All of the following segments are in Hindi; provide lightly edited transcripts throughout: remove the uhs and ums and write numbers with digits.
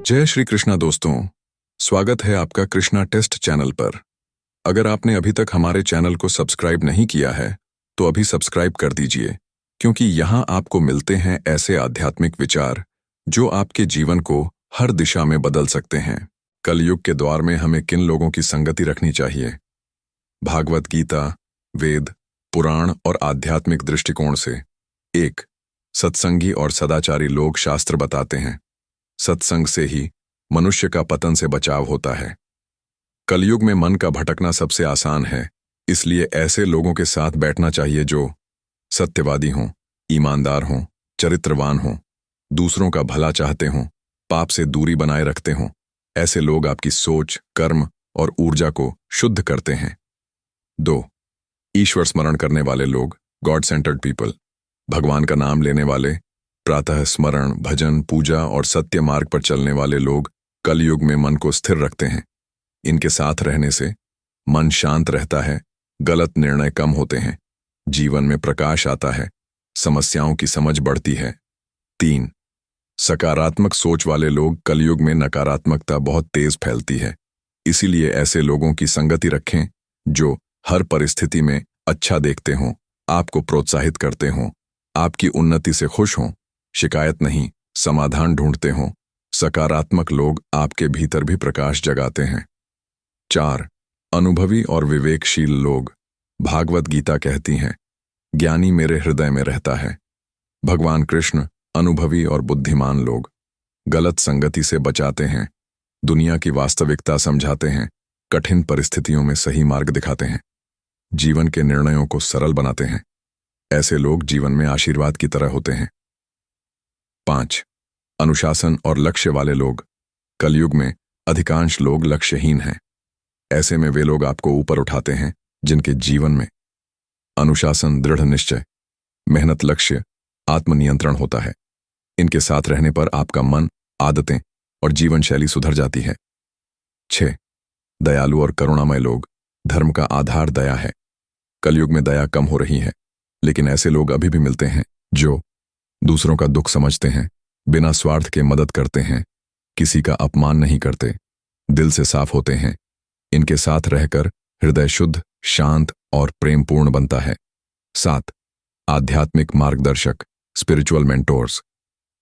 जय श्री कृष्णा दोस्तों। स्वागत है आपका कृष्णा टेस्ट चैनल पर। अगर आपने अभी तक हमारे चैनल को सब्सक्राइब नहीं किया है तो अभी सब्सक्राइब कर दीजिए, क्योंकि यहाँ आपको मिलते हैं ऐसे आध्यात्मिक विचार जो आपके जीवन को हर दिशा में बदल सकते हैं। कलयुग के द्वार में हमें किन लोगों की संगति रखनी चाहिए? भागवत गीता, वेद, पुराण और आध्यात्मिक दृष्टिकोण से। 1. सत्संगी और सदाचारी लोग। शास्त्र बताते हैं सत्संग से ही मनुष्य का पतन से बचाव होता है। कलयुग में मन का भटकना सबसे आसान है, इसलिए ऐसे लोगों के साथ बैठना चाहिए जो सत्यवादी हों, ईमानदार हों, चरित्रवान हों, दूसरों का भला चाहते हों, पाप से दूरी बनाए रखते हों। ऐसे लोग आपकी सोच, कर्म और ऊर्जा को शुद्ध करते हैं। 2. ईश्वर स्मरण करने वाले लोग। God centred people. भगवान का नाम लेने वाले, प्रातः स्मरण, भजन, पूजा और सत्य मार्ग पर चलने वाले लोग कलयुग में मन को स्थिर रखते हैं। इनके साथ रहने से मन शांत रहता है, गलत निर्णय कम होते हैं, जीवन में प्रकाश आता है, समस्याओं की समझ बढ़ती है। 3. सकारात्मक सोच वाले लोग। कलयुग में नकारात्मकता बहुत तेज फैलती है, इसीलिए ऐसे लोगों की संगति रखें जो हर परिस्थिति में अच्छा देखते हों, आपको प्रोत्साहित करते हों, आपकी उन्नति से खुश हों, शिकायत नहीं, समाधान ढूंढते हों। सकारात्मक लोग आपके भीतर भी प्रकाश जगाते हैं। 4. अनुभवी और विवेकशील लोग। भागवत गीता कहती हैं, ज्ञानी मेरे हृदय में रहता है। भगवान कृष्ण अनुभवी और बुद्धिमान लोग। गलत संगति से बचाते हैं, दुनिया की वास्तविकता समझाते हैं, कठिन परिस्थितियों में सही मार्ग दिखाते हैं, जीवन के निर्णयों को सरल बनाते हैं। ऐसे लोग जीवन में आशीर्वाद की तरह होते हैं। 5. अनुशासन और लक्ष्य वाले लोग। कलयुग में अधिकांश लोग लक्ष्यहीन हैं। ऐसे में वे लोग आपको ऊपर उठाते हैं जिनके जीवन में अनुशासन, दृढ़ निश्चय, मेहनत, लक्ष्य, आत्मनियंत्रण होता है। इनके साथ रहने पर आपका मन, आदतें और जीवन शैली सुधर जाती है। 6. दयालु और करुणामय लोग। धर्म का आधार दया है। कलयुग में दया कम हो रही है, लेकिन ऐसे लोग अभी भी मिलते हैं जो दूसरों का दुख समझते हैं, बिना स्वार्थ के मदद करते हैं, किसी का अपमान नहीं करते, दिल से साफ होते हैं। इनके साथ रहकर हृदय शुद्ध, शांत और प्रेमपूर्ण बनता है। 7. आध्यात्मिक मार्गदर्शक, स्पिरिचुअल मेंटोर्स।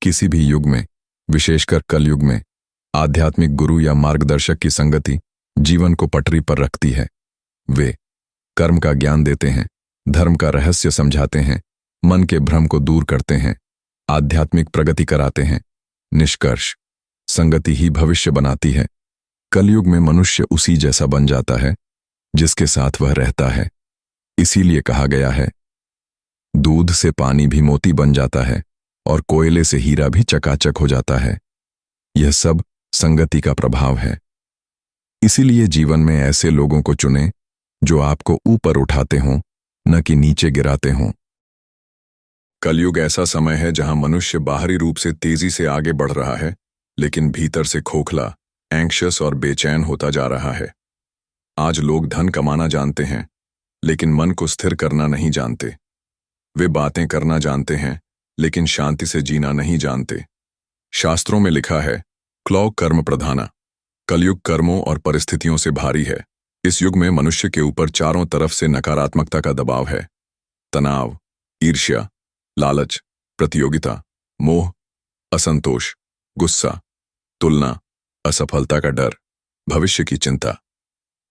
किसी भी युग में, विशेषकर कलयुग में, आध्यात्मिक गुरु या मार्गदर्शक की संगति जीवन को पटरी पर रखती है। वे कर्म का ज्ञान देते हैं, धर्म का रहस्य समझाते हैं, मन के भ्रम को दूर करते हैं, आध्यात्मिक प्रगति कराते हैं। निष्कर्ष, संगति ही भविष्य बनाती है। कलयुग में मनुष्य उसी जैसा बन जाता है जिसके साथ वह रहता है। इसीलिए कहा गया है, दूध से पानी भी मोती बन जाता है और कोयले से हीरा भी चकाचक हो जाता है। यह सब संगति का प्रभाव है। इसीलिए जीवन में ऐसे लोगों को चुनें जो आपको ऊपर उठाते हों, न कि नीचे गिराते हों। कलयुग ऐसा समय है जहां मनुष्य बाहरी रूप से तेजी से आगे बढ़ रहा है, लेकिन भीतर से खोखला, एंग्शियस और बेचैन होता जा रहा है। आज लोग धन कमाना जानते हैं, लेकिन मन को स्थिर करना नहीं जानते। वे बातें करना जानते हैं, लेकिन शांति से जीना नहीं जानते। शास्त्रों में लिखा है, क्लौ कर्म प्रधाना। कलयुग कर्मों और परिस्थितियों से भारी है। इस युग में मनुष्य के ऊपर चारों तरफ से नकारात्मकता का दबाव है। तनाव, ईर्ष्या, लालच, प्रतियोगिता, मोह, असंतोष, गुस्सा, तुलना, असफलता का डर, भविष्य की चिंता।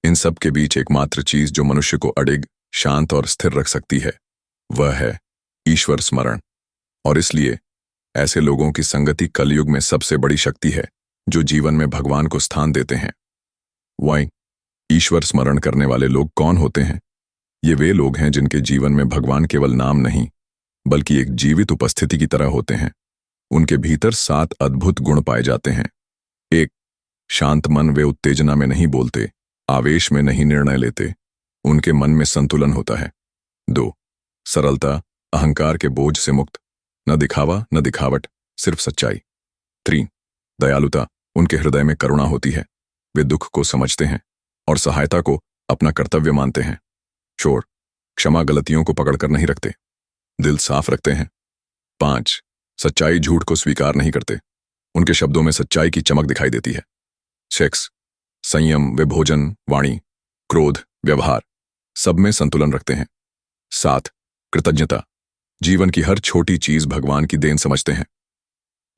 इन सब के बीच एकमात्र चीज जो मनुष्य को अडिग, शांत और स्थिर रख सकती है, वह है ईश्वर स्मरण। और इसलिए ऐसे लोगों की संगति कलयुग में सबसे बड़ी शक्ति है जो जीवन में भगवान को स्थान देते हैं। वाई ईश्वर स्मरण करने वाले लोग कौन होते हैं? ये वे लोग हैं जिनके जीवन में भगवान केवल नाम नहीं, बल्कि एक जीवित उपस्थिति की तरह होते हैं। उनके भीतर 7 अद्भुत गुण पाए जाते हैं। 1. शांत मन। वे उत्तेजना में नहीं बोलते, आवेश में नहीं निर्णय लेते, उनके मन में संतुलन होता है। 2. सरलता, अहंकार के बोझ से मुक्त, न दिखावा न दिखावट, सिर्फ सच्चाई। 3. दयालुता। उनके हृदय में करुणा होती है, वे दुख को समझते हैं और सहायता को अपना कर्तव्य मानते हैं। 4. क्षमा। गलतियों को पकड़कर नहीं रखते, दिल साफ रखते हैं। 5. सच्चाई। झूठ को स्वीकार नहीं करते, उनके शब्दों में सच्चाई की चमक दिखाई देती है। 6 संयम, वे भोजन, वाणी, क्रोध, व्यवहार सब में संतुलन रखते हैं। 7 कृतज्ञता, जीवन की हर छोटी चीज भगवान की देन समझते हैं।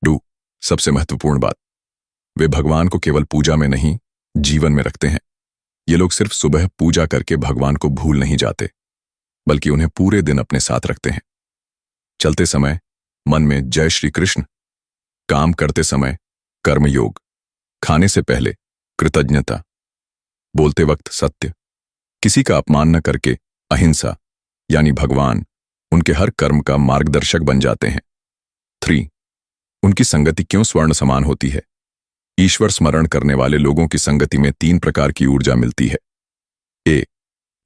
2 सबसे महत्वपूर्ण बात, वे भगवान को केवल पूजा में नहीं, जीवन में रखते हैं। ये लोग सिर्फ सुबह पूजा करके भगवान को भूल नहीं जाते, बल्कि उन्हें पूरे दिन अपने साथ रखते हैं। चलते समय मन में जय श्री कृष्ण, काम करते समय कर्मयोग, खाने से पहले कृतज्ञता, बोलते वक्त सत्य, किसी का अपमान न करके अहिंसा, यानी भगवान उनके हर कर्म का मार्गदर्शक बन जाते हैं। 3 उनकी संगति क्यों स्वर्ण समान होती है? ईश्वर स्मरण करने वाले लोगों की संगति में 3 प्रकार की ऊर्जा मिलती है। ए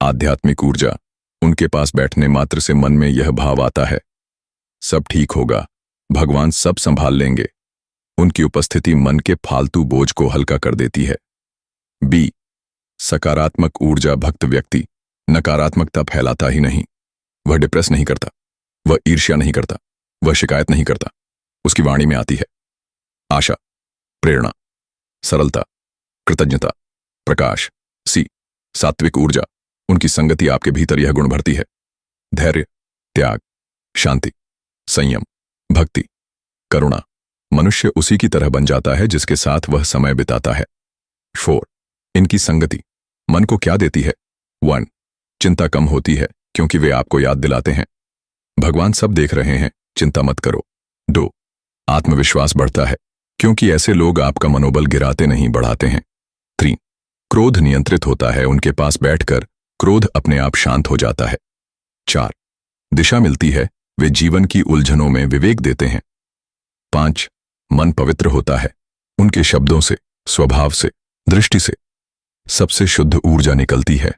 आध्यात्मिक ऊर्जा, उनके पास बैठने मात्र से मन में यह भाव आता है, सब ठीक होगा, भगवान सब संभाल लेंगे। उनकी उपस्थिति मन के फालतू बोझ को हल्का कर देती है। बी सकारात्मक ऊर्जा, भक्त व्यक्ति नकारात्मकता फैलाता ही नहीं, वह डिप्रेस नहीं करता, वह ईर्ष्या नहीं करता, वह शिकायत नहीं करता। उसकी वाणी में आती है आशा, प्रेरणा, सरलता, कृतज्ञता, प्रकाश। सी सात्विक ऊर्जा, उनकी संगति आपके भीतर यह गुण भरती है, धैर्य, त्याग, शांति, संयम, भक्ति, करुणा। मनुष्य उसी की तरह बन जाता है जिसके साथ वह समय बिताता है। 4 इनकी संगति मन को क्या देती है? 1 चिंता कम होती है क्योंकि वे आपको याद दिलाते हैं भगवान सब देख रहे हैं, चिंता मत करो। 2 आत्मविश्वास बढ़ता है क्योंकि ऐसे लोग आपका मनोबल गिराते नहीं, बढ़ाते हैं। 3 क्रोध नियंत्रित होता है, उनके पास बैठकर क्रोध अपने आप शांत हो जाता है। 4 दिशा मिलती है, वे जीवन की उलझनों में विवेक देते हैं। 5 मन पवित्र होता है, उनके शब्दों से, स्वभाव से, दृष्टि से सबसे शुद्ध ऊर्जा निकलती है।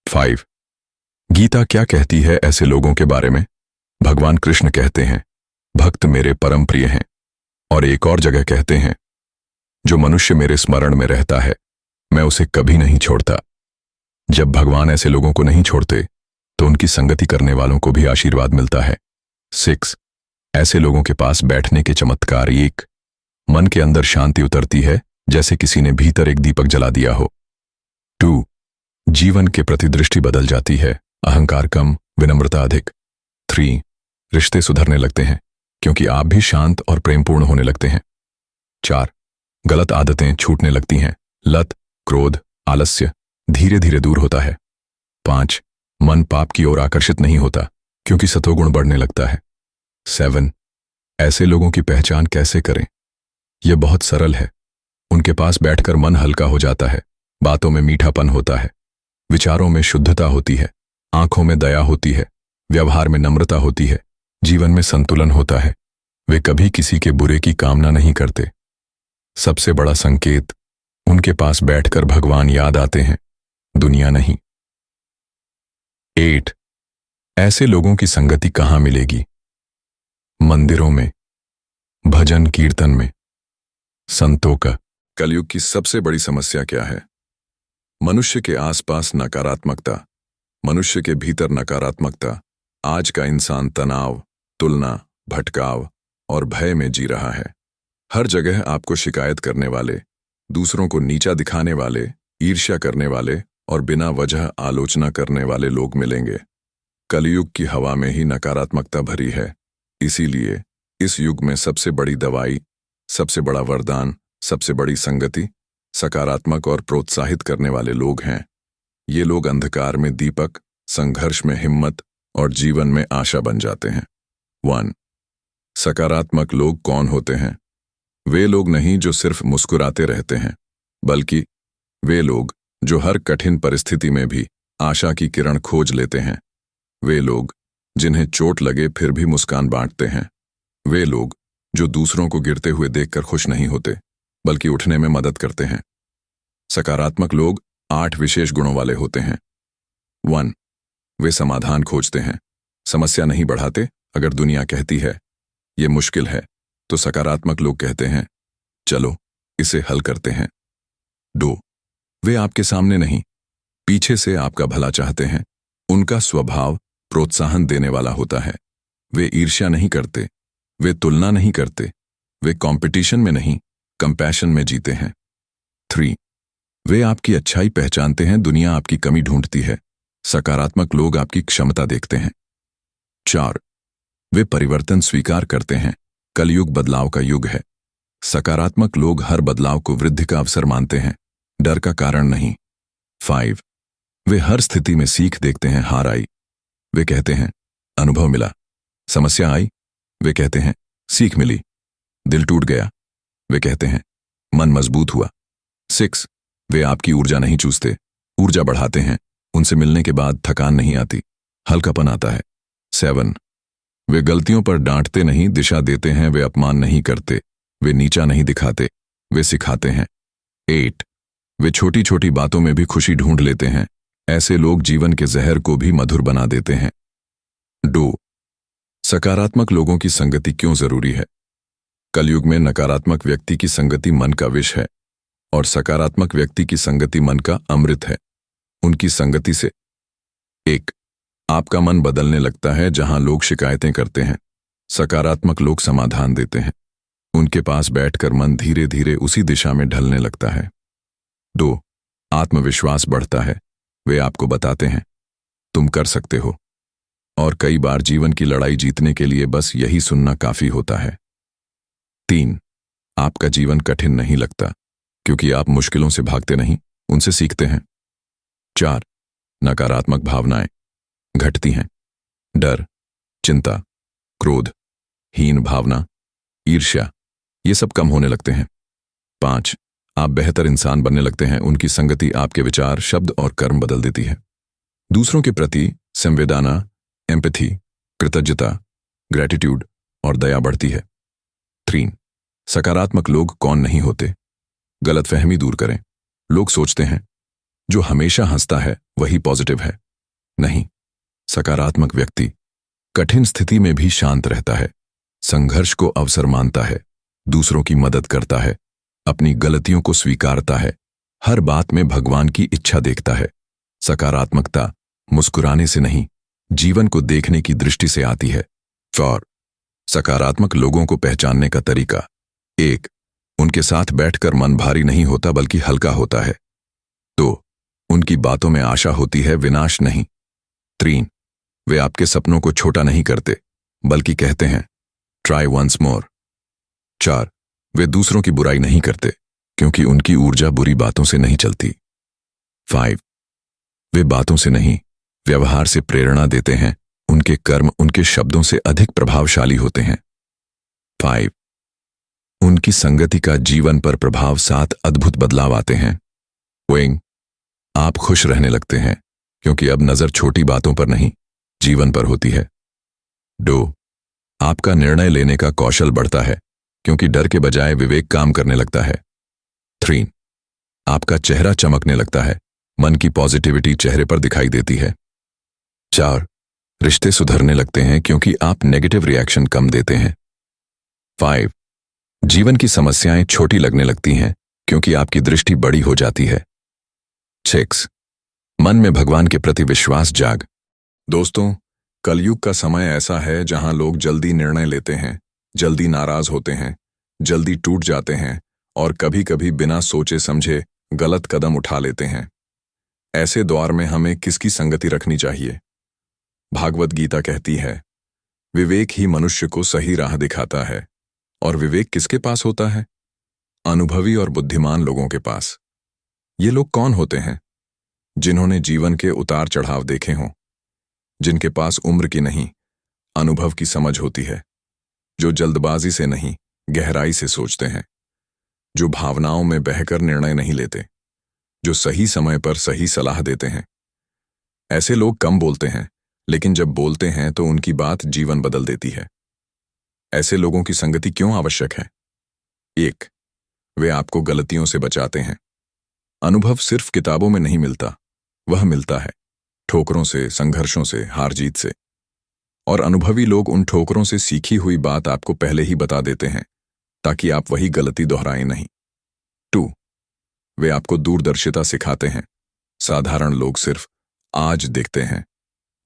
5 गीता क्या कहती है ऐसे लोगों के बारे में? भगवान कृष्ण कहते हैं भक्त मेरे परम प्रिय हैं, और एक और जगह कहते हैं जो मनुष्य मेरे स्मरण में रहता है मैं उसे कभी नहीं छोड़ता। जब भगवान ऐसे लोगों को नहीं छोड़ते तो उनकी संगति करने वालों को भी आशीर्वाद मिलता है। 6 ऐसे लोगों के पास बैठने के चमत्कार। 1 मन के अंदर शांति उतरती है जैसे किसी ने भीतर एक दीपक जला दिया हो। 2 जीवन के प्रति दृष्टि बदल जाती है, अहंकार कम, विनम्रता अधिक। 3 रिश्ते सुधरने लगते हैं क्योंकि आप भी शांत और प्रेमपूर्ण होने लगते हैं। 4 गलत आदतें छूटने लगती हैं, लत, क्रोध, आलस्य धीरे धीरे दूर होता है। 5 मन पाप की ओर आकर्षित नहीं होता क्योंकि सतोगुण बढ़ने लगता है। 7 ऐसे लोगों की पहचान कैसे करें? यह बहुत सरल है, उनके पास बैठकर मन हल्का हो जाता है, बातों में मीठापन होता है, विचारों में शुद्धता होती है, आंखों में दया होती है, व्यवहार में नम्रता होती है, जीवन में संतुलन होता है। वे कभी किसी के बुरे की कामना नहीं करते। सबसे बड़ा संकेत, उनके पास बैठकर भगवान याद आते हैं, दुनिया नहीं। 8 ऐसे लोगों की संगति कहां मिलेगी? मंदिरों में, भजन कीर्तन में, संतों का। कलयुग की सबसे बड़ी समस्या क्या है? मनुष्य के आसपास नकारात्मकता, मनुष्य के भीतर नकारात्मकता। आज का इंसान तनाव, तुलना, भटकाव और भय में जी रहा है। हर जगह आपको शिकायत करने वाले, दूसरों को नीचा दिखाने वाले, ईर्ष्या करने वाले और बिना वजह आलोचना करने वाले लोग मिलेंगे। कलयुग की हवा में ही नकारात्मकता भरी है। इसीलिए इस युग में सबसे बड़ी दवाई, सबसे बड़ा वरदान, सबसे बड़ी संगति सकारात्मक और प्रोत्साहित करने वाले लोग हैं। ये लोग अंधकार में दीपक, संघर्ष में हिम्मत और जीवन में आशा बन जाते हैं। 1 सकारात्मक लोग कौन होते हैं? वे लोग नहीं जो सिर्फ मुस्कुराते रहते हैं, बल्कि वे लोग जो हर कठिन परिस्थिति में भी आशा की किरण खोज लेते हैं। वे लोग जिन्हें चोट लगे फिर भी मुस्कान बांटते हैं। वे लोग जो दूसरों को गिरते हुए देखकर खुश नहीं होते, बल्कि उठने में मदद करते हैं। सकारात्मक लोग 8 विशेष गुणों वाले होते हैं। 1 वे समाधान खोजते हैं, समस्या नहीं बढ़ाते। अगर दुनिया कहती है ये मुश्किल है, तो सकारात्मक लोग कहते हैं चलो इसे हल करते हैं। 2 वे आपके सामने नहीं, पीछे से आपका भला चाहते हैं। उनका स्वभाव प्रोत्साहन देने वाला होता है। वे ईर्ष्या नहीं करते, वे तुलना नहीं करते, वे कंपटीशन में नहीं, कंपैशन में जीते हैं। 3. वे आपकी अच्छाई पहचानते हैं, दुनिया आपकी कमी ढूंढती है। सकारात्मक लोग आपकी क्षमता देखते हैं। 4. वे परिवर्तन स्वीकार करते हैं, कलयुग बदलाव का युग है। सकारात्मक लोग हर बदलाव को वृद्धि का अवसर मानते हैं, डर का कारण नहीं। 5. वे हर स्थिति में सीख देखते हैं, हार आई, वे कहते हैं अनुभव मिला। समस्या आई, वे कहते हैं सीख मिली। दिल टूट गया, वे कहते हैं मन मजबूत हुआ। 6. वे आपकी ऊर्जा नहीं चूसते, ऊर्जा बढ़ाते हैं। उनसे मिलने के बाद थकान नहीं आती, हल्कापन आता है। 7. वे गलतियों पर डांटते नहीं, दिशा देते हैं। वे अपमान नहीं करते, वे नीचा नहीं दिखाते, वे सिखाते हैं। 8. वे छोटी छोटी बातों में भी खुशी ढूंढ लेते हैं। ऐसे लोग जीवन के जहर को भी मधुर बना देते हैं। 2. सकारात्मक लोगों की संगति क्यों जरूरी है? कलयुग में नकारात्मक व्यक्ति की संगति मन का विष है और सकारात्मक व्यक्ति की संगति मन का अमृत है। उनकी संगति से 1. आपका मन बदलने लगता है, जहां लोग शिकायतें करते हैं, सकारात्मक लोग समाधान देते हैं। उनके पास बैठकर मन धीरे धीरे उसी दिशा में ढलने लगता है। 2. आत्मविश्वास बढ़ता है, वे आपको बताते हैं तुम कर सकते हो, और कई बार जीवन की लड़ाई जीतने के लिए बस यही सुनना काफी होता है। 3. आपका जीवन कठिन नहीं लगता, क्योंकि आप मुश्किलों से भागते नहीं, उनसे सीखते हैं। 4. नकारात्मक भावनाएं घटती हैं, डर, चिंता, क्रोध, हीन भावना, ईर्ष्या, ये सब कम होने लगते हैं। 5. आप बेहतर इंसान बनने लगते हैं, उनकी संगति आपके विचार, शब्द और कर्म बदल देती है। दूसरों के प्रति संवेदना, एम्पैथी, कृतज्ञता, ग्रेटिट्यूड और दया बढ़ती है। 3. सकारात्मक लोग कौन नहीं होते? गलतफहमी दूर करें। लोग सोचते हैं जो हमेशा हंसता है वही पॉजिटिव है। नहीं, सकारात्मक व्यक्ति कठिन स्थिति में भी शांत रहता है, संघर्ष को अवसर मानता है, दूसरों की मदद करता है, अपनी गलतियों को स्वीकारता है, हर बात में भगवान की इच्छा देखता है। सकारात्मकता मुस्कुराने से नहीं, जीवन को देखने की दृष्टि से आती है। 4. सकारात्मक लोगों को पहचानने का तरीका। 1. उनके साथ बैठकर मन भारी नहीं होता बल्कि हल्का होता है। 2. उनकी बातों में आशा होती है, विनाश नहीं। 3. वे आपके सपनों को छोटा नहीं करते बल्कि कहते हैं ट्राई वंस मोर। 4. वे दूसरों की बुराई नहीं करते क्योंकि उनकी ऊर्जा बुरी बातों से नहीं चलती। 5. वे बातों से नहीं, व्यवहार से प्रेरणा देते हैं, उनके कर्म उनके शब्दों से अधिक प्रभावशाली होते हैं। 5. उनकी संगति का जीवन पर प्रभाव, 7 अद्भुत बदलाव आते हैं। विंग, आप खुश रहने लगते हैं क्योंकि अब नजर छोटी बातों पर नहीं, जीवन पर होती है। 2. आपका निर्णय लेने का कौशल बढ़ता है क्योंकि डर के बजाय विवेक काम करने लगता है। 3. आपका चेहरा चमकने लगता है, मन की पॉजिटिविटी चेहरे पर दिखाई देती है। 4. रिश्ते सुधरने लगते हैं क्योंकि आप नेगेटिव रिएक्शन कम देते हैं। 5. जीवन की समस्याएं छोटी लगने लगती हैं क्योंकि आपकी दृष्टि बड़ी हो जाती है। 6. मन में भगवान के प्रति विश्वास जाग। दोस्तों, कलयुग का समय ऐसा है जहां लोग जल्दी निर्णय लेते हैं, जल्दी नाराज होते हैं, जल्दी टूट जाते हैं और कभी-कभी बिना सोचे समझे गलत कदम उठा लेते हैं। ऐसे दौर में हमें किसकी संगति रखनी चाहिए? भागवत गीता कहती है, विवेक ही मनुष्य को सही राह दिखाता है। और विवेक किसके पास होता है? अनुभवी और बुद्धिमान लोगों के पास। ये लोग कौन होते हैं? जिन्होंने जीवन के उतार चढ़ाव देखे हों, जिनके पास उम्र की नहीं, अनुभव की समझ होती है, जो जल्दबाजी से नहीं, गहराई से सोचते हैं, जो भावनाओं में बहकर निर्णय नहीं लेते, जो सही समय पर सही सलाह देते हैं। ऐसे लोग कम बोलते हैं, लेकिन जब बोलते हैं तो उनकी बात जीवन बदल देती है। ऐसे लोगों की संगति क्यों आवश्यक है? 1. वे आपको गलतियों से बचाते हैं। अनुभव सिर्फ किताबों में नहीं मिलता, वह मिलता है ठोकरों से, संघर्षों से, हार जीत से। और अनुभवी लोग उन ठोकरों से सीखी हुई बात आपको पहले ही बता देते हैं ताकि आप वही गलती दोहराएं नहीं। 2. वे आपको दूरदर्शिता सिखाते हैं। साधारण लोग सिर्फ आज देखते हैं,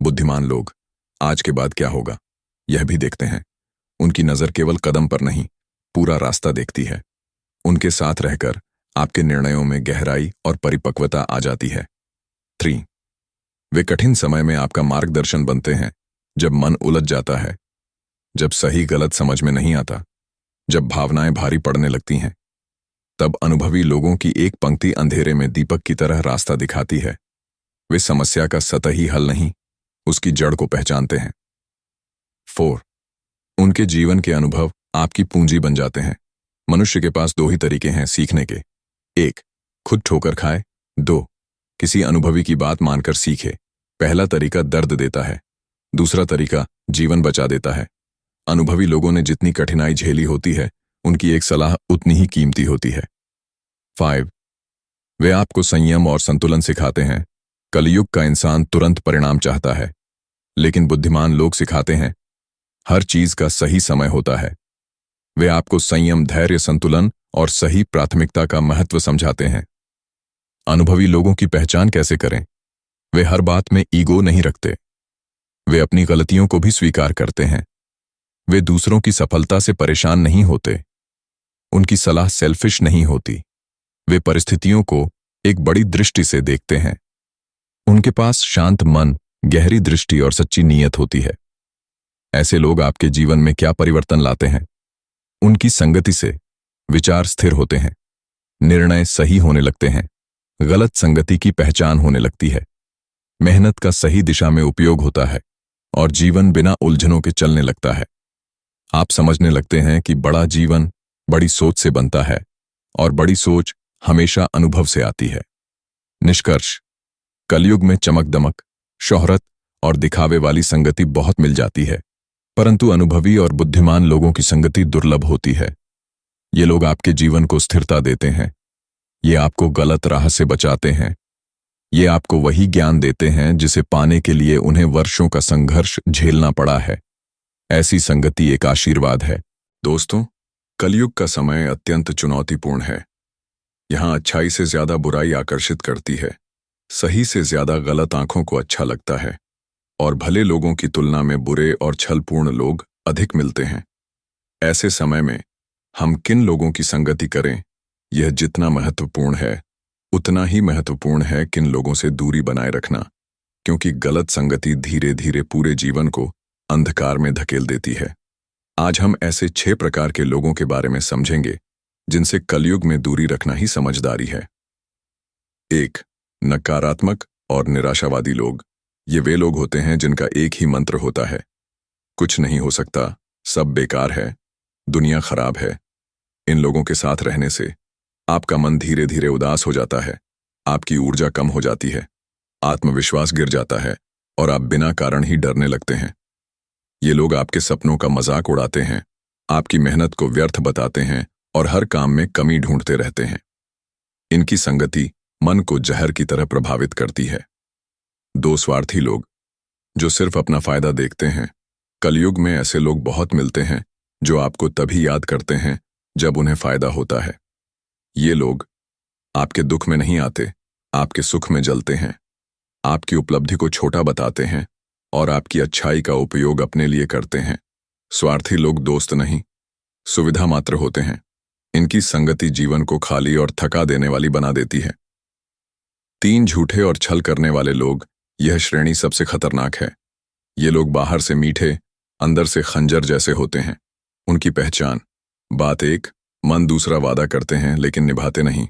बुद्धिमान लोग आज के बाद क्या होगा यह भी देखते हैं। उनकी नजर केवल कदम पर नहीं, पूरा रास्ता देखती है। उनके साथ रहकर आपके निर्णयों में गहराई और परिपक्वता आ जाती है। 3. वे कठिन समय में आपका मार्गदर्शन बनते हैं, जब मन उलझ जाता है, जब सही गलत समझ में नहीं आता, जब भावनाएं भारी पड़ने लगती हैं। तब अनुभवी लोगों की एक पंक्ति अंधेरे में दीपक की तरह रास्ता दिखाती है। वे समस्या का सतही हल नहीं, उसकी जड़ को पहचानते हैं। 4. उनके जीवन के अनुभव आपकी पूंजी बन जाते हैं। मनुष्य के पास 2 ही तरीके हैं सीखने के। 1. खुद ठोकर खाए। 2. किसी अनुभवी की बात मानकर सीखे। पहला तरीका दर्द देता है, दूसरा तरीका जीवन बचा देता है। अनुभवी लोगों ने जितनी कठिनाई झेली होती है, उनकी एक सलाह उतनी ही कीमती होती है। 5. वे आपको संयम और संतुलन सिखाते हैं। कलयुग का इंसान तुरंत परिणाम चाहता है, लेकिन बुद्धिमान लोग सिखाते हैं हर चीज का सही समय होता है। वे आपको संयम, धैर्य, संतुलन और सही प्राथमिकता का महत्व समझाते हैं। अनुभवी लोगों की पहचान कैसे करें? वे हर बात में ईगो नहीं रखते। वे अपनी गलतियों को भी स्वीकार करते हैं। वे दूसरों की सफलता से परेशान नहीं होते। उनकी सलाह सेल्फिश नहीं होती। वे परिस्थितियों को एक बड़ी दृष्टि से देखते हैं। उनके पास शांत मन, गहरी दृष्टि और सच्ची नीयत होती है। ऐसे लोग आपके जीवन में क्या परिवर्तन लाते हैं? उनकी संगति से विचार स्थिर होते हैं, निर्णय सही होने लगते हैं, गलत संगति की पहचान होने लगती है, मेहनत का सही दिशा में उपयोग होता है और जीवन बिना उलझनों के चलने लगता है। आप समझने लगते हैं कि बड़ा जीवन बड़ी सोच से बनता है और बड़ी सोच हमेशा अनुभव से आती है। निष्कर्ष: कलयुग में चमक दमक, शोहरत और दिखावे वाली संगति बहुत मिल जाती है, परंतु अनुभवी और बुद्धिमान लोगों की संगति दुर्लभ होती है। ये लोग आपके जीवन को स्थिरता देते हैं, ये आपको गलत राह से बचाते हैं, ये आपको वही ज्ञान देते हैं जिसे पाने के लिए उन्हें वर्षों का संघर्ष झेलना पड़ा है। ऐसी संगति एक आशीर्वाद है। दोस्तों, कलयुग का समय अत्यंत चुनौतीपूर्ण है। यहाँ अच्छाई से ज्यादा बुराई आकर्षित करती है, सही से ज्यादा गलत आंखों को अच्छा लगता है और भले लोगों की तुलना में बुरे और छलपूर्ण लोग अधिक मिलते हैं। ऐसे समय में हम किन लोगों की संगति करें, यह जितना महत्वपूर्ण है, उतना ही महत्वपूर्ण है किन लोगों से दूरी बनाए रखना, क्योंकि गलत संगति धीरे धीरे पूरे जीवन को अंधकार में धकेल देती है। आज हम ऐसे 6 प्रकार के लोगों के बारे में समझेंगे जिनसे कलयुग में दूरी रखना ही समझदारी है। 1. नकारात्मक और निराशावादी लोग। ये वे लोग होते हैं जिनका एक ही मंत्र होता है: कुछ नहीं हो सकता, सब बेकार है, दुनिया खराब है। इन लोगों के साथ रहने से आपका मन धीरे धीरे उदास हो जाता है, आपकी ऊर्जा कम हो जाती है, आत्मविश्वास गिर जाता है और आप बिना कारण ही डरने लगते हैं। ये लोग आपके सपनों का मजाक उड़ाते हैं, आपकी मेहनत को व्यर्थ बताते हैं और हर काम में कमी ढूंढते रहते हैं। इनकी संगति मन को जहर की तरह प्रभावित करती है। 2. स्वार्थी लोग, जो सिर्फ अपना फायदा देखते हैं। कलयुग में ऐसे लोग बहुत मिलते हैं जो आपको तभी याद करते हैं जब उन्हें फायदा होता है। ये लोग आपके दुख में नहीं आते, आपके सुख में जलते हैं, आपकी उपलब्धि को छोटा बताते हैं और आपकी अच्छाई का उपयोग अपने लिए करते हैं। स्वार्थी लोग दोस्त नहीं, सुविधा मात्र होते हैं। इनकी संगति जीवन को खाली और थका देने वाली बना देती है। 3. झूठे और छल करने वाले लोग। यह श्रेणी सबसे खतरनाक है। ये लोग बाहर से मीठे, अंदर से खंजर जैसे होते हैं। उनकी पहचान: बात एक, मन दूसरा, वादा करते हैं लेकिन निभाते नहीं,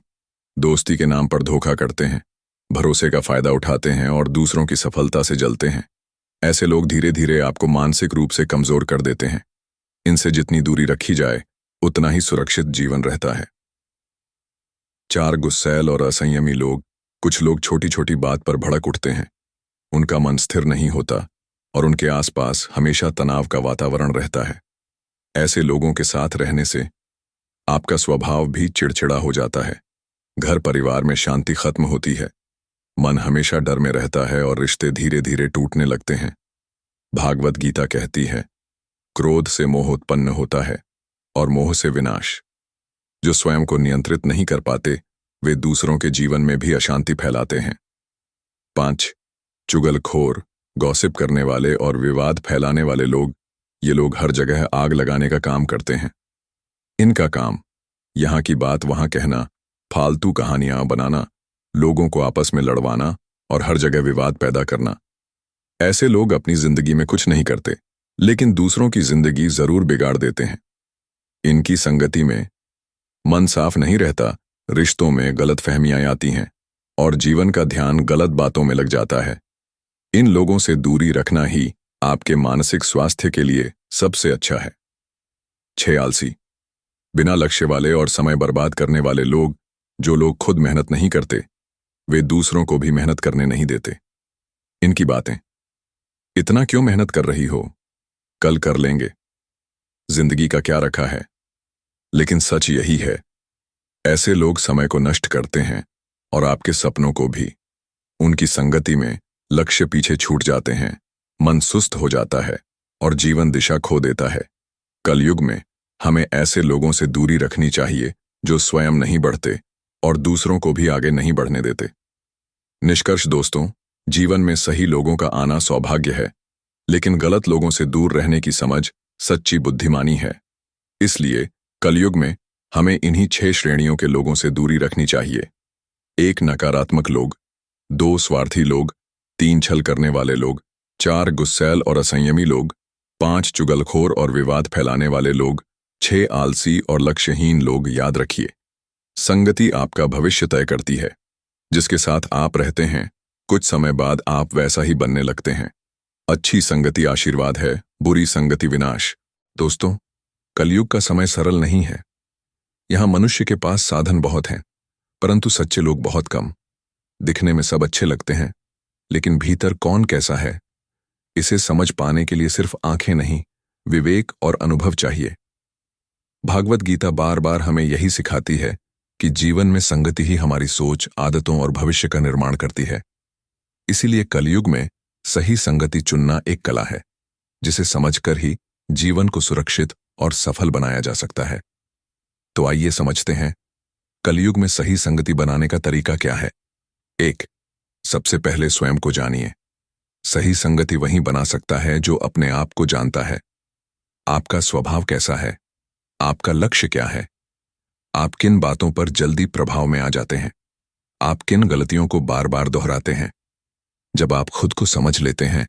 दोस्ती के नाम पर धोखा करते हैं, भरोसे का फायदा उठाते हैं और दूसरों की सफलता से जलते हैं। ऐसे लोग धीरे धीरे आपको मानसिक रूप से कमजोर कर देते हैं। इनसे जितनी दूरी रखी जाए, उतना ही सुरक्षित जीवन रहता है। 4. गुस्सैल और असंयमी लोग। कुछ लोग छोटी छोटी बात पर भड़क उठते हैं, उनका मन स्थिर नहीं होता और उनके आसपास हमेशा तनाव का वातावरण रहता है। ऐसे लोगों के साथ रहने से आपका स्वभाव भी चिड़चिड़ा हो जाता है, घर परिवार में शांति खत्म होती है, मन हमेशा डर में रहता है और रिश्ते धीरे धीरे टूटने लगते हैं। भागवत गीता कहती है, क्रोध से मोह उत्पन्न होता है और मोह से विनाश। जो स्वयं को नियंत्रित नहीं कर पाते, वे दूसरों के जीवन में भी अशांति फैलाते हैं। 5. चुगलखोर, गॉसिप करने वाले और विवाद फैलाने वाले लोग। ये लोग हर जगह आग लगाने का काम करते हैं। इनका काम यहाँ की बात वहां कहना, फालतू कहानियां बनाना, लोगों को आपस में लड़वाना और हर जगह विवाद पैदा करना। ऐसे लोग अपनी जिंदगी में कुछ नहीं करते, लेकिन दूसरों की जिंदगी जरूर बिगाड़ देते हैं। इनकी संगति में मन साफ नहीं रहता, रिश्तों में गलतफहमियां आती हैं और जीवन का ध्यान गलत बातों में लग जाता है। इन लोगों से दूरी रखना ही आपके मानसिक स्वास्थ्य के लिए सबसे अच्छा है। 6 आलसी, बिना लक्ष्य वाले और समय बर्बाद करने वाले लोग। जो लोग खुद मेहनत नहीं करते, वे दूसरों को भी मेहनत करने नहीं देते। इनकी बातें, इतना क्यों मेहनत कर रही हो, कल कर लेंगे, जिंदगी का क्या रखा है। लेकिन सच यही है, ऐसे लोग समय को नष्ट करते हैं और आपके सपनों को भी। उनकी संगति में लक्ष्य पीछे छूट जाते हैं, मन सुस्त हो जाता है और जीवन दिशा खो देता है। कलयुग में हमें ऐसे लोगों से दूरी रखनी चाहिए जो स्वयं नहीं बढ़ते और दूसरों को भी आगे नहीं बढ़ने देते। निष्कर्ष दोस्तों, जीवन में सही लोगों का आना सौभाग्य है, लेकिन गलत लोगों से दूर रहने की समझ सच्ची बुद्धिमानी है। इसलिए कलयुग में हमें इन्हीं 6 श्रेणियों के लोगों से दूरी रखनी चाहिए। 1 नकारात्मक लोग, 2 स्वार्थी लोग, 3 छल करने वाले लोग, 4 गुस्सैल और असंयमी लोग, 5 चुगलखोर और विवाद फैलाने वाले लोग, 6 आलसी और लक्ष्यहीन लोग। याद रखिए, संगति आपका भविष्य तय करती है। जिसके साथ आप रहते हैं, कुछ समय बाद आप वैसा ही बनने लगते हैं। अच्छी संगति आशीर्वाद है, बुरी संगति विनाश। दोस्तों, कलयुग का समय सरल नहीं है। यहां मनुष्य के पास साधन बहुत हैं, परंतु सच्चे लोग बहुत कम। दिखने में सब अच्छे लगते हैं, लेकिन भीतर कौन कैसा है, इसे समझ पाने के लिए सिर्फ आंखें नहीं, विवेक और अनुभव चाहिए। भागवत गीता बार बार हमें यही सिखाती है कि जीवन में संगति ही हमारी सोच, आदतों और भविष्य का निर्माण करती है। इसीलिए कलयुग में सही संगति चुनना एक कला है, जिसे समझकर ही जीवन को सुरक्षित और सफल बनाया जा सकता है। तो आइए समझते हैं, कलयुग में सही संगति बनाने का तरीका क्या है। 1, सबसे पहले स्वयं को जानिए। सही संगति वही बना सकता है जो अपने आप को जानता है। आपका स्वभाव कैसा है, आपका लक्ष्य क्या है, आप किन बातों पर जल्दी प्रभाव में आ जाते हैं, आप किन गलतियों को बार बार दोहराते हैं। जब आप खुद को समझ लेते हैं,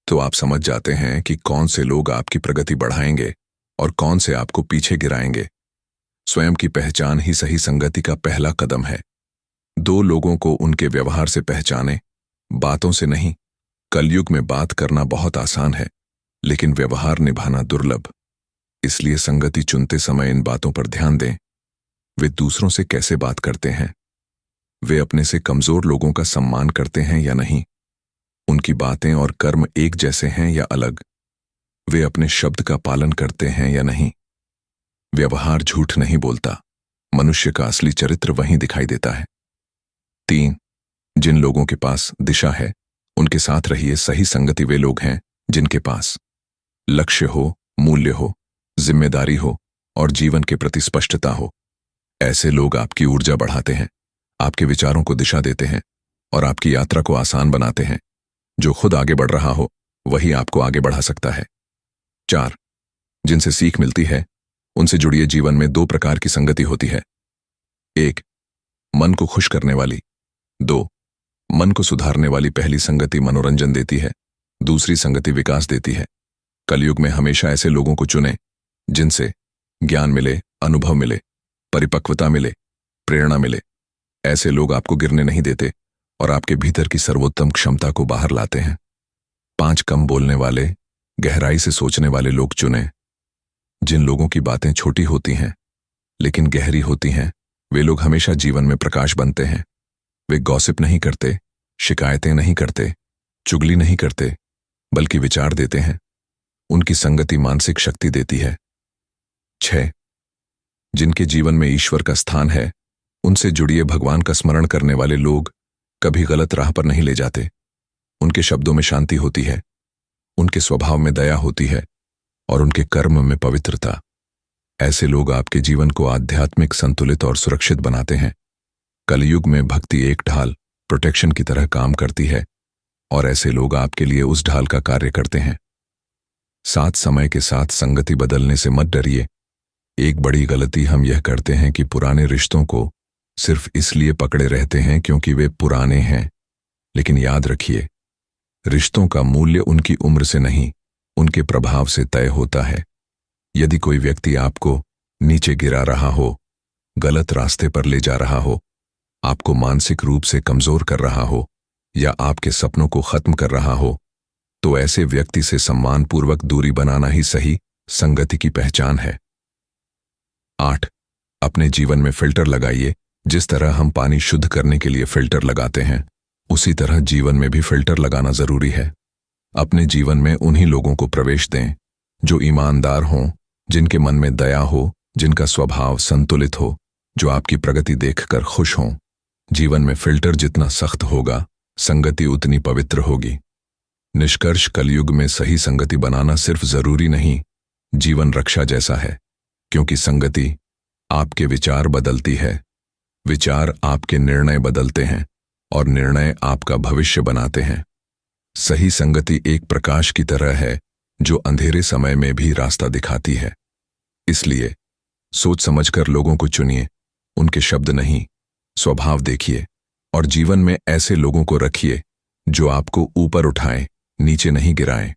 तो आप समझ जाते हैं कि कौन से लोग आपकी प्रगति बढ़ाएंगे और कौन से आपको पीछे गिराएंगे। स्वयं की पहचान ही सही संगति का पहला कदम है। 2 लोगों को उनके व्यवहार से पहचाने, बातों से नहीं। कलयुग में बात करना बहुत आसान है, लेकिन व्यवहार निभाना दुर्लभ। इसलिए संगति चुनते समय इन बातों पर ध्यान दें। वे दूसरों से कैसे बात करते हैं, वे अपने से कमजोर लोगों का सम्मान करते हैं या नहीं, उनकी बातें और कर्म एक जैसे हैं या अलग, वे अपने शब्द का पालन करते हैं या नहीं। व्यवहार झूठ नहीं बोलता, मनुष्य का असली चरित्र वहीं दिखाई देता है। 3, जिन लोगों के पास दिशा है, उनके साथ रहिए। सही संगति वे लोग हैं जिनके पास लक्ष्य हो, मूल्य हो, जिम्मेदारी हो और जीवन के प्रति स्पष्टता हो। ऐसे लोग आपकी ऊर्जा बढ़ाते हैं, आपके विचारों को दिशा देते हैं और आपकी यात्रा को आसान बनाते हैं। जो खुद आगे बढ़ रहा हो, वही आपको आगे बढ़ा सकता है। 4, जिनसे सीख मिलती है, उनसे जुड़िए। जीवन में 2 प्रकार की संगति होती है। 1, मन को खुश करने वाली। 2, मन को सुधारने वाली। पहली संगति मनोरंजन देती है, दूसरी संगति विकास देती है। कलयुग में हमेशा ऐसे लोगों को चुनें जिनसे ज्ञान मिले, अनुभव मिले, परिपक्वता मिले, प्रेरणा मिले। ऐसे लोग आपको गिरने नहीं देते और आपके भीतर की सर्वोत्तम क्षमता को बाहर लाते हैं। 5, कम बोलने वाले, गहराई से सोचने वाले लोग चुनें। जिन लोगों की बातें छोटी होती हैं लेकिन गहरी होती हैं, वे लोग हमेशा जीवन में प्रकाश बनते हैं। वे गॉसिप नहीं करते, शिकायतें नहीं करते, चुगली नहीं करते, बल्कि विचार देते हैं। उनकी संगति मानसिक शक्ति देती है। 6, जिनके जीवन में ईश्वर का स्थान है, उनसे जुड़िए। भगवान का स्मरण करने वाले लोग कभी गलत राह पर नहीं ले जाते। उनके शब्दों में शांति होती है, उनके स्वभाव में दया होती है और उनके कर्म में पवित्रता। ऐसे लोग आपके जीवन को आध्यात्मिक, संतुलित और सुरक्षित बनाते हैं। कलयुग में भक्ति एक ढाल, प्रोटेक्शन की तरह काम करती है और ऐसे लोग आपके लिए उस ढाल का कार्य करते हैं। साथ समय के साथ संगति बदलने से मत डरिए। एक बड़ी गलती हम यह करते हैं कि पुराने रिश्तों को सिर्फ इसलिए पकड़े रहते हैं क्योंकि वे पुराने हैं। लेकिन याद रखिए, रिश्तों का मूल्य उनकी उम्र से नहीं, उनके प्रभाव से तय होता है। यदि कोई व्यक्ति आपको नीचे गिरा रहा हो, गलत रास्ते पर ले जा रहा हो, आपको मानसिक रूप से कमजोर कर रहा हो या आपके सपनों को खत्म कर रहा हो, तो ऐसे व्यक्ति से सम्मानपूर्वक दूरी बनाना ही सही संगति की पहचान है। 8. अपने जीवन में फिल्टर लगाइए। जिस तरह हम पानी शुद्ध करने के लिए फिल्टर लगाते हैं, उसी तरह जीवन में भी फिल्टर लगाना जरूरी है। अपने जीवन में उन्हीं लोगों को प्रवेश दें जो ईमानदार हों, जिनके मन में दया हो, जिनका स्वभाव संतुलित हो, जो आपकी प्रगति देखकर खुश हों। जीवन में फिल्टर जितना सख्त होगा, संगति उतनी पवित्र होगी। निष्कर्ष, कलयुग में सही संगति बनाना सिर्फ जरूरी नहीं, जीवन रक्षा जैसा है, क्योंकि संगति आपके विचार बदलती है, विचार आपके निर्णय बदलते हैं और निर्णय आपका भविष्य बनाते हैं। सही संगति एक प्रकाश की तरह है जो अंधेरे समय में भी रास्ता दिखाती है। इसलिए सोच समझकर लोगों को चुनिए, उनके शब्द नहीं, स्वभाव देखिए और जीवन में ऐसे लोगों को रखिए जो आपको ऊपर उठाएं, नीचे नहीं गिराएं।